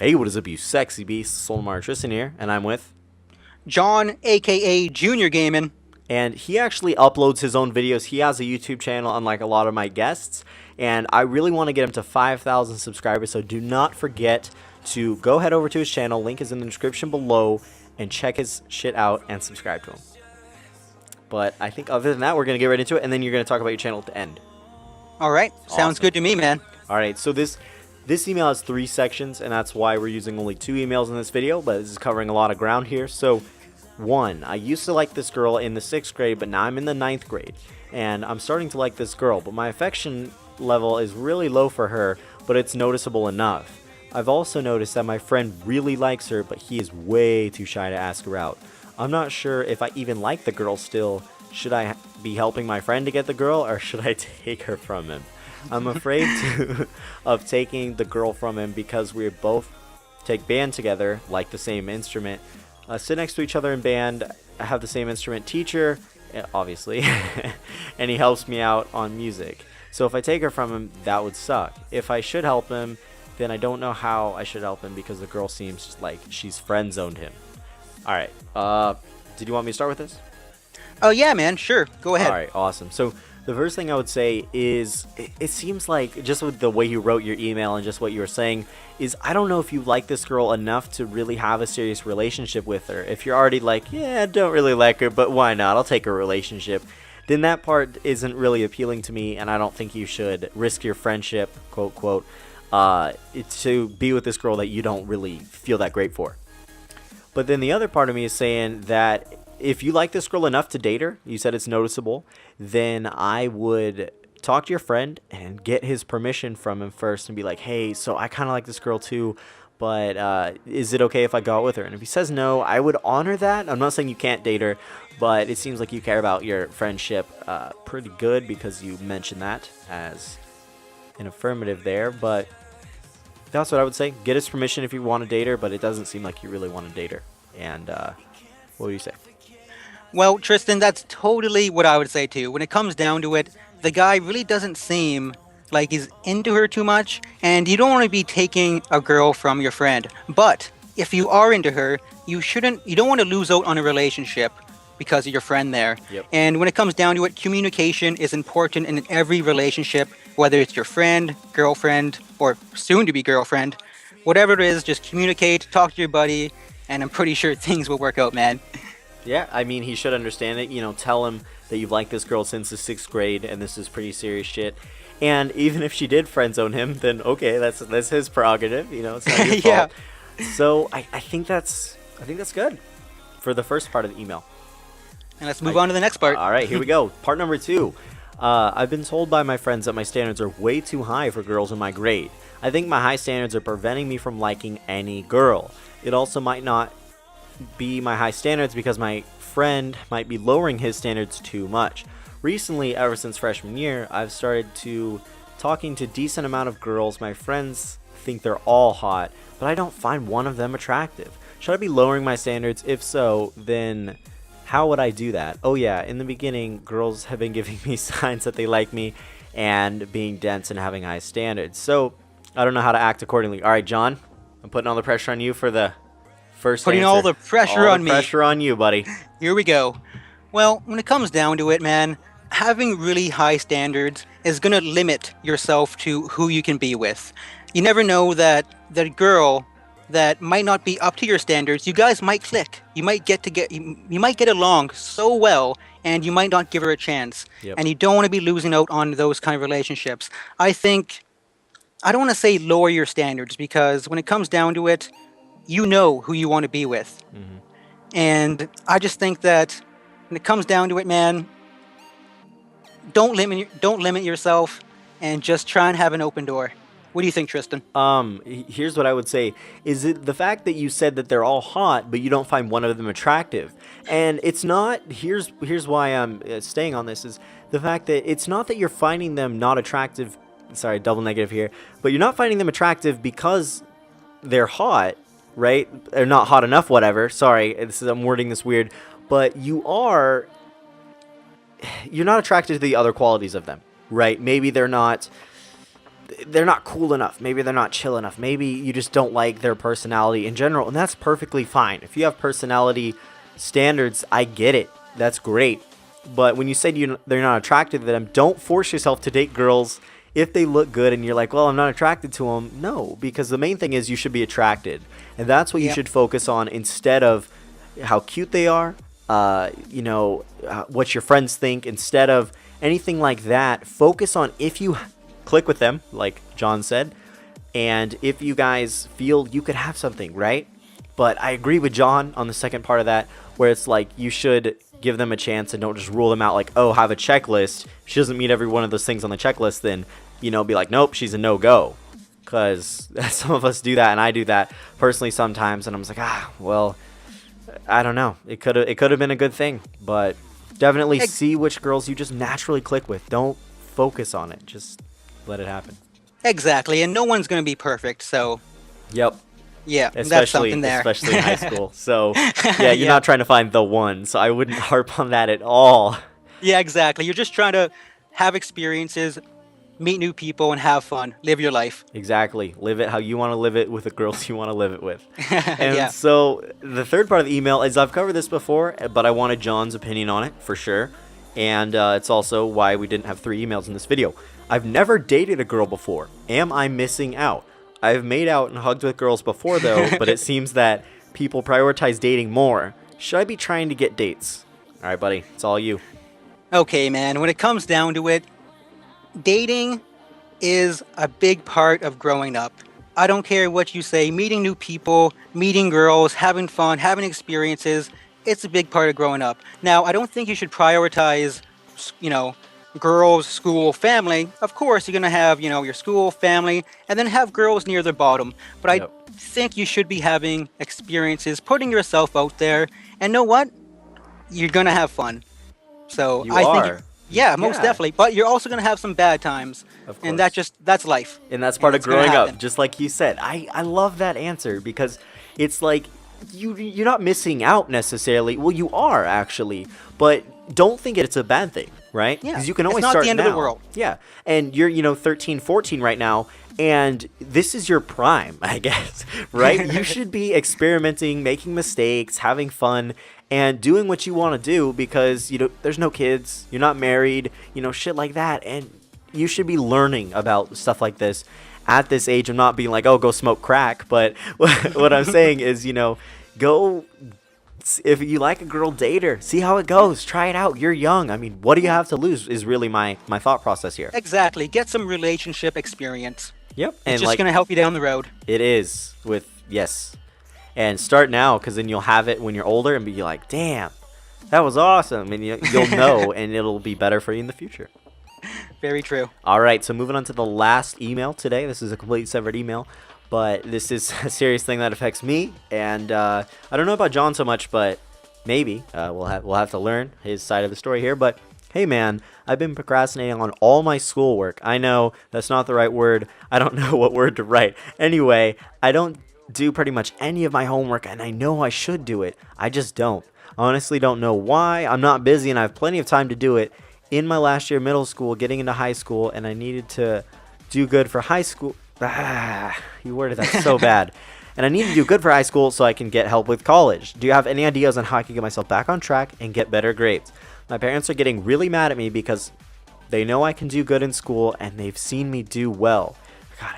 Hey, what is up, you sexy beasts? Solomar Tristan here, and I'm with... John, aka Junior Gaming. And he actually uploads his own videos. He has a YouTube channel, unlike a lot of my guests, and I really want to get him to 5,000 subscribers, so do not forget to go head over to his channel. Link is in the description below, and check his shit out and subscribe to him. But I think other than that, we're going to get right into it, and then you're going to talk about your channel at the end. Alright, sounds good to me, man. Alright, so this email has 3 sections, and that's why we're using only 2 emails in this video, but this is covering a lot of ground here. So, 1, I used to like this girl in the 6th grade, but now I'm in the 9th grade, and I'm starting to like this girl, but my affection level is really low for her, but it's noticeable enough. I've also noticed that my friend really likes her, but he is way too shy to ask her out. I'm not sure if I even like the girl still. Should I be helping my friend to get the girl, or should I take her from him? I'm afraid of taking the girl from him because we both take band together, like the same instrument, sit next to each other in band, have the same instrument teacher, obviously, and he helps me out on music. So if I take her from him, that would suck. If I should help him, then I don't know how I should help him because the girl seems like she's friend-zoned him. Alright, did you want me to start with this? Oh yeah, man, sure, go ahead. Alright, awesome. So the first thing I would say is, it seems like, just with the way you wrote your email and just what you were saying, is I don't know if you like this girl enough to really have a serious relationship with her. If you're already like, yeah, I don't really like her, but why not? I'll take a relationship. Then that part isn't really appealing to me, and I don't think you should risk your friendship, quote, quote, to be with this girl that you don't really feel that great for. But then the other part of me is saying that if you like this girl enough to date her, you said it's noticeable, then I would talk to your friend and get his permission from him first and be like, hey, so I kind of like this girl too, but is it okay if I go out with her? And if he says no, I would honor that. I'm not saying you can't date her, but it seems like you care about your friendship pretty good because you mentioned that as an affirmative there, but that's what I would say. Get his permission if you want to date her, but it doesn't seem like you really want to date her. And what do you say? Well, Tristan, that's totally what I would say too. When it comes down to it, the guy really doesn't seem like he's into her too much, and you don't want to be taking a girl from your friend. But if you are into her, you don't want to lose out on a relationship because of your friend there. Yep. And when it comes down to it, communication is important in every relationship, whether it's your friend, girlfriend, or soon to be girlfriend. Whatever it is, just communicate, talk to your buddy, and I'm pretty sure things will work out, man. Yeah, I mean, he should understand it. You know, tell him that you've liked this girl since the 6th grade, and this is pretty serious shit. And even if she did friend zone him, then okay, that's his prerogative. You know, it's not your Yeah. fault. So I think that's good for the first part of the email. And let's move on to the next part. All right, here we go. Part number 2. I've been told by my friends that my standards are way too high for girls in my grade. I think my high standards are preventing me from liking any girl. It also might not be my high standards because my friend might be lowering his standards too much. Recently, ever since freshman year, I've started talking to decent amount of girls. My friends think they're all hot, but I don't find one of them attractive. Should I be lowering my standards? If so, then how would I do that? Oh yeah, in the beginning, girls have been giving me signs that they like me and being dense and having high standards. So I don't know how to act accordingly. All right, John, I'm putting all the pressure on you for the first Putting answer. all the pressure on me. Pressure on you, buddy. Here we go. Well, when it comes down to it, man, having really high standards is going to limit yourself to who you can be with. You never know that girl that might not be up to your standards, you guys might click. You might you might get along so well, and you might not give her a chance. Yep. And you don't want to be losing out on those kind of relationships. I don't want to say lower your standards, because when it comes down to it, you know who you want to be with. Mm-hmm. And I just think that when it comes down to it, man, don't limit yourself, and just try and have an open door. What do you think, Tristan? Here's what I would say. Is it the fact that you said that they're all hot, but you don't find one of them attractive? And it's not, here's why I'm staying on this, is the fact that it's not that you're finding them not attractive, sorry, double negative here, but you're not finding them attractive because they're hot, right? They're not hot enough, whatever. Sorry, I'm wording this weird. But you're not attracted to the other qualities of them, right? Maybe they're not they're not cool enough. Maybe they're not chill enough. Maybe you just don't like their personality in general, and that's perfectly fine. If you have personality standards, I get it. That's great. But when you say they're not attracted to them, don't force yourself to date girls if they look good and you're like, well, I'm not attracted to them. No, because the main thing is you should be attracted. And that's what you should focus on instead of how cute they are, what your friends think. Instead of anything like that, focus on if you click with them, like John said, and if you guys feel you could have something, right? But I agree with John on the second part of that, where it's like you should give them a chance and don't just rule them out like, oh, have a checklist. If she doesn't meet every one of those things on the checklist, then, be like, nope, she's a no-go. Because some of us do that, and I do that personally sometimes, and I'm just like, well, I don't know. It could have been a good thing, but definitely see which girls you just naturally click with. Don't focus on it. Just let it happen. Exactly, and no one's going to be perfect, so... Yep. Yeah, that's something there. Especially in high school. So, you're not trying to find the one, so I wouldn't harp on that at all. Yeah, exactly. You're just trying to have experiences, meet new people, and have fun. Live your life. Exactly. Live it how you want to live it with the girls you want to live it with. And so, the third part of the email is, I've covered this before, but I wanted John's opinion on it, for sure. And it's also why we didn't have 3 emails in this video. I've never dated a girl before. Am I missing out? I've made out and hugged with girls before, though, but it seems that people prioritize dating more. Should I be trying to get dates? All right, buddy, it's all you. Okay, man, when it comes down to it, dating is a big part of growing up. I don't care what you say, meeting new people, meeting girls, having fun, having experiences, it's a big part of growing up. Now, I don't think you should prioritize, girls, school, family. Of course, you're going to have, your school, family, and then have girls near the bottom. But I think you should be having experiences, putting yourself out there, and know what? You're going to have fun. So think most definitely. But you're also going to have some bad times. Of course. And that's life. And that's part of growing up, just like you said. I love that answer because it's like you're not missing out necessarily. Well, you are actually, but don't think it's a bad thing. Right? Yeah. Because you can always start start the end now. Of the world. Yeah. And you're 13, 14 right now, and this is your prime, I guess. Right? You should be experimenting, making mistakes, having fun, and doing what you want to do because there's no kids, you're not married, shit like that. And you should be learning about stuff like this at this age. I'm not being like, oh, go smoke crack, but what I'm saying is, go. If you like a girl, date her. See how it goes. Try it out. You're young. I mean, what do you have to lose is really my thought process here. Exactly. Get some relationship experience. Yep. It's just going to help you down the road. It is. Yes. And start now because then you'll have it when you're older and be like, damn, that was awesome. And you'll know and it'll be better for you in the future. Very true. All right. So moving on to the last email today. This is a completely separate email. But this is a serious thing that affects me, and I don't know about John so much, but maybe we'll have to learn his side of the story here. But hey, man, I've been procrastinating on all my schoolwork. I know that's not the right word. I don't know what word to write. Anyway, I don't do pretty much any of my homework, and I know I should do it. I just don't. I honestly don't know why. I'm not busy, and I have plenty of time to do it. In my last year of middle school, getting into high school, and I needed to do good for high school. You worded that so bad. And I need to do good for high school so I can get help with college. Do you have any ideas on how I can get myself back on track and get better grades? My parents are getting really mad at me because they know I can do good in school and they've seen me do well. God,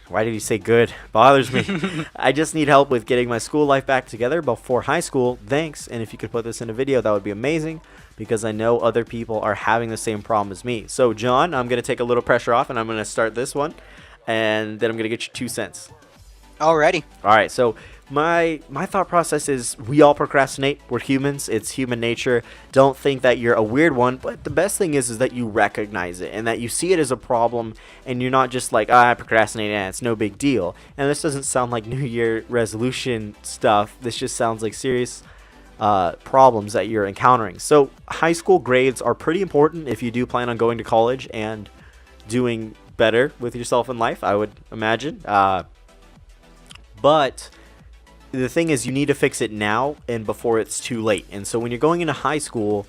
why did you say good? Bothers me. I just need help with getting my school life back together before high school. Thanks. And if you could put this in a video, that would be amazing because I know other people are having the same problem as me. So, John, I'm going to take a little pressure off and I'm going to start this one. And then I'm going to get you 2 cents. Alrighty. All right. So my thought process is we all procrastinate. We're humans. It's human nature. Don't think that you're a weird one. But the best thing is that you recognize it and that you see it as a problem. And you're not just like, I procrastinate and it's no big deal. And this doesn't sound like New Year resolution stuff. This just sounds like serious problems that you're encountering. So high school grades are pretty important if you do plan on going to college and doing better with yourself in life, I would imagine. But the thing is, you need to fix it now and before it's too late. And so when you're going into high school,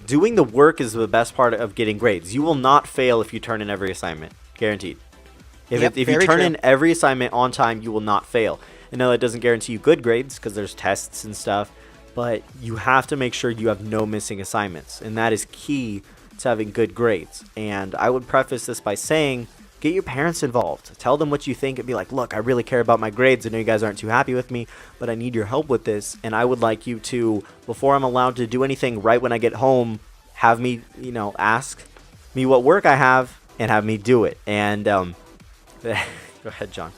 doing the work is the best part of getting grades. You will not fail if you turn in every assignment. Guaranteed. Yep, If you very turn true. in every assignment on time, you will not fail. I know that doesn't guarantee you good grades because there's tests and stuff, but you have to make sure you have no missing assignments, and that is key to having good grades. And I would preface this by saying, get your parents involved. Tell them what you think and be like, look, I really care about my grades. I know you guys aren't too happy with me, but I need your help with this. And I would like you to, before I'm allowed to do anything right when I get home, have me, ask me what work I have and have me do it. And, go ahead, John.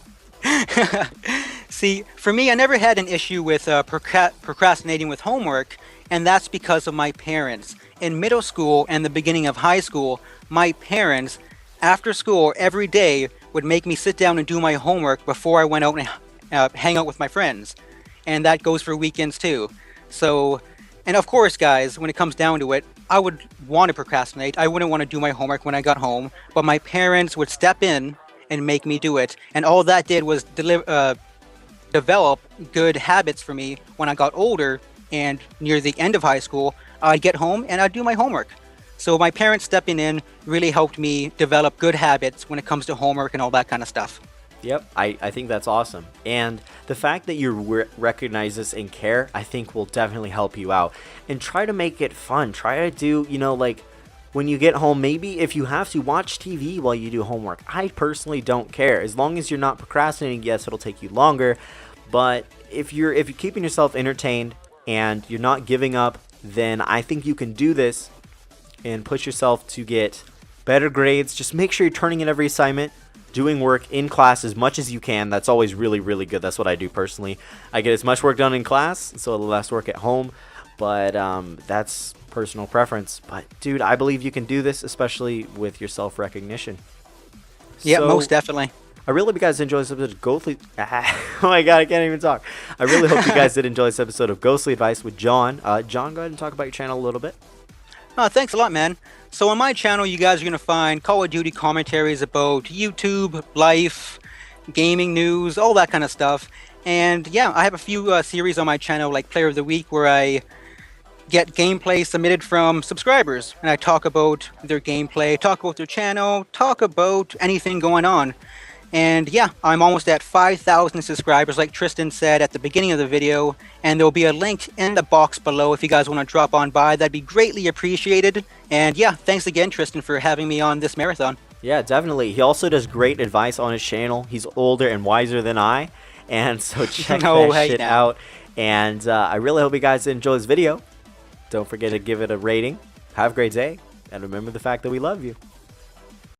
See, for me, I never had an issue with procrastinating with homework, and that's because of my parents. In middle school and the beginning of high school, my parents, after school every day, would make me sit down and do my homework before I went out and hang out with my friends. And that goes for weekends too. So, and of course, guys, when it comes down to it, I would want to procrastinate. I wouldn't want to do my homework when I got home, but my parents would step in and make me do it. And all that did was develop good habits for me when I got older and near the end of high school. I'd get home and I'd do my homework. So my parents stepping in really helped me develop good habits when it comes to homework and all that kind of stuff. Yep, I think that's awesome. And the fact that you recognize this and care, I think will definitely help you out. And try to make it fun. Try to do, like when you get home, maybe if you have to watch TV while you do homework. I personally don't care. As long as you're not procrastinating, yes, it'll take you longer. But if you're keeping yourself entertained and you're not giving up, then I think you can do this and push yourself to get better grades. Just make sure you're turning in every assignment, doing work in class as much as you can. That's always really, really good. That's what I do personally. I get as much work done in class, so the less work at home. But that's personal preference. But dude, I believe you can do this, especially with your self-recognition. Yeah, So, most definitely. I really hope you guys enjoyed this episode of Ghostly. Oh my god, I can't even talk. I really hope you guys did enjoy this episode of Ghostly Advice with John. John, go ahead and talk about your channel a little bit. Thanks a lot, man. So on my channel, you guys are going to find Call of Duty commentaries about YouTube, life, gaming news, all that kind of stuff. And yeah, I have a few series on my channel, like Player of the Week, where I get gameplay submitted from subscribers. And I talk about their gameplay, talk about their channel, talk about anything going on. And yeah, I'm almost at 5,000 subscribers, like Tristan said at the beginning of the video. And there'll be a link in the box below if you guys want to drop on by. That'd be greatly appreciated. And yeah, thanks again, Tristan, for having me on this marathon. Yeah, definitely. He also does great advice on his channel. He's older and wiser than I. And so check that shit out. And I really hope you guys enjoy this video. Don't forget to give it a rating. Have a great day. And remember the fact that we love you.